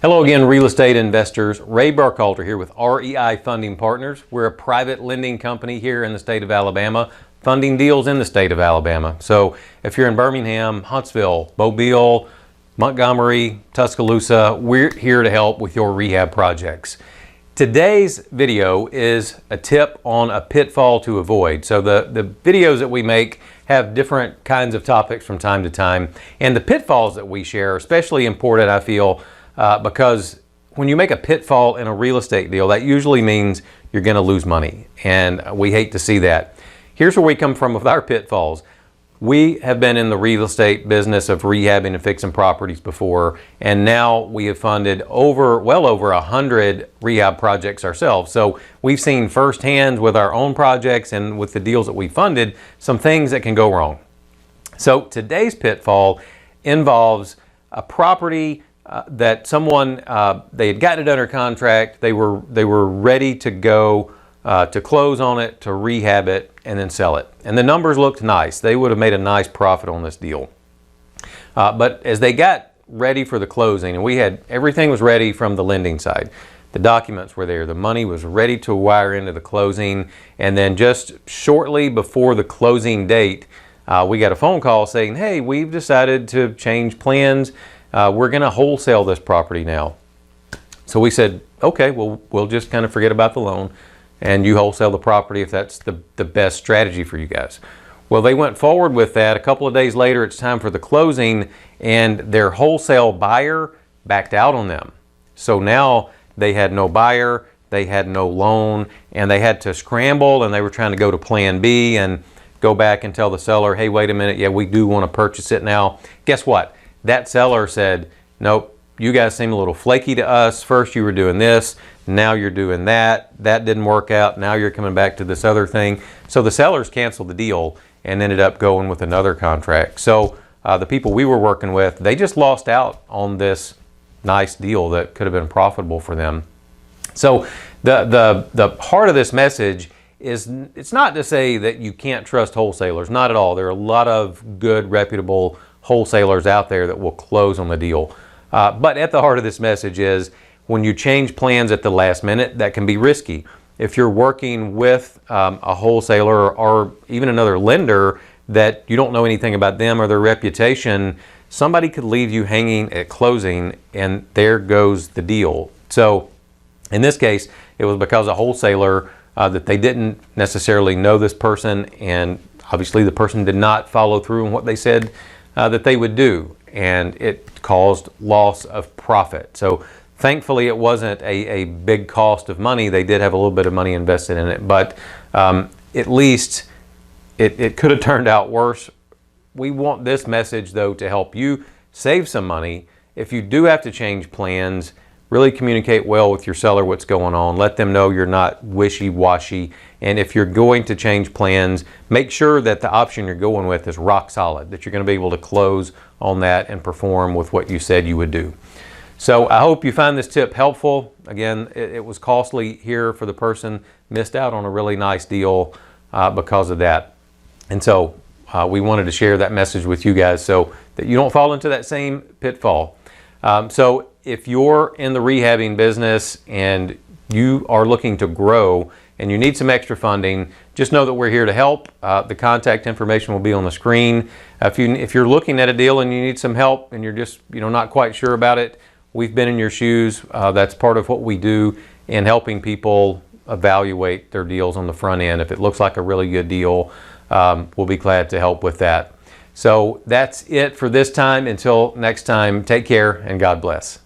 Hello again, real estate investors. Ray Burkhalter here with REI Funding Partners. We're a private lending company here in the state of Alabama, funding deals in the state of Alabama. So if you're in Birmingham, Huntsville, Mobile, Montgomery, Tuscaloosa, we're here to help with your rehab projects. Today's video is a tip on a pitfall to avoid. So the videos that we make have different kinds of topics from time to time, and the pitfalls that we share are especially important, I feel, because when you make a pitfall in a real estate deal, that usually means you're going to lose money, and we hate to see that. Here's where we come from with our pitfalls. We have been in the real estate business of rehabbing and fixing properties before, and now we have funded well over 100 rehab projects ourselves. So we've seen firsthand with our own projects and with the deals that we funded some things that can go wrong. So today's pitfall involves a property that someone, they had gotten it under contract, they were ready to go to close on it, to rehab it, and then sell it. And the numbers looked nice. They would have made a nice profit on this deal. But as they got ready for the closing, and everything was ready from the lending side. The documents were there, the money was ready to wire into the closing, and then just shortly before the closing date, we got a phone call saying, hey, we've decided to change plans. We're going to wholesale this property now. So we said, okay, well, we'll just kind of forget about the loan and you wholesale the property if that's the best strategy for you guys. Well, they went forward with that. A couple of days later, it's time for the closing, and their wholesale buyer backed out on them. So now they had no buyer, they had no loan, and they had to scramble, and they were trying to go to plan B and go back and tell the seller, hey, wait a minute, yeah, we do want to purchase it now. Guess what? That seller said, nope, you guys seem a little flaky to us. First you were doing this, now you're doing that. That didn't work out. Now you're coming back to this other thing. So the sellers canceled the deal and ended up going with another contract. So the people we were working with, they just lost out on this nice deal that could have been profitable for them. So the heart of this message is, it's not to say that you can't trust wholesalers, not at all. There are a lot of good, reputable wholesalers out there that will close on the deal. But at the heart of this message is, when you change plans at the last minute, that can be risky. If you're working with a wholesaler or even another lender that you don't know anything about them or their reputation, somebody could leave you hanging at closing, and there goes the deal. So in this case, it was because a wholesaler that they didn't necessarily know this person, and obviously the person did not follow through on what they said that they would do, and it caused loss of profit. So thankfully it wasn't a big cost of money. They did have a little bit of money invested in it, but at least it could have turned out worse. We want this message though to help you save some money. If you do have to change plans, really communicate well with your seller what's going on. Let them know you're not wishy-washy. And if you're going to change plans, make sure that the option you're going with is rock solid, that you're going to be able to close on that and perform with what you said you would do. So I hope you find this tip helpful. Again, it was costly here for the person, missed out on a really nice deal because of that. And so we wanted to share that message with you guys so that you don't fall into that same pitfall. So if you're in the rehabbing business and you are looking to grow and you need some extra funding, just know that we're here to help. The contact information will be on the screen. If you're looking at a deal and you need some help and you're just not quite sure about it, we've been in your shoes. That's part of what we do in helping people evaluate their deals on the front end. If it looks like a really good deal, we'll be glad to help with that. So that's it for this time. Until next time, take care and God bless.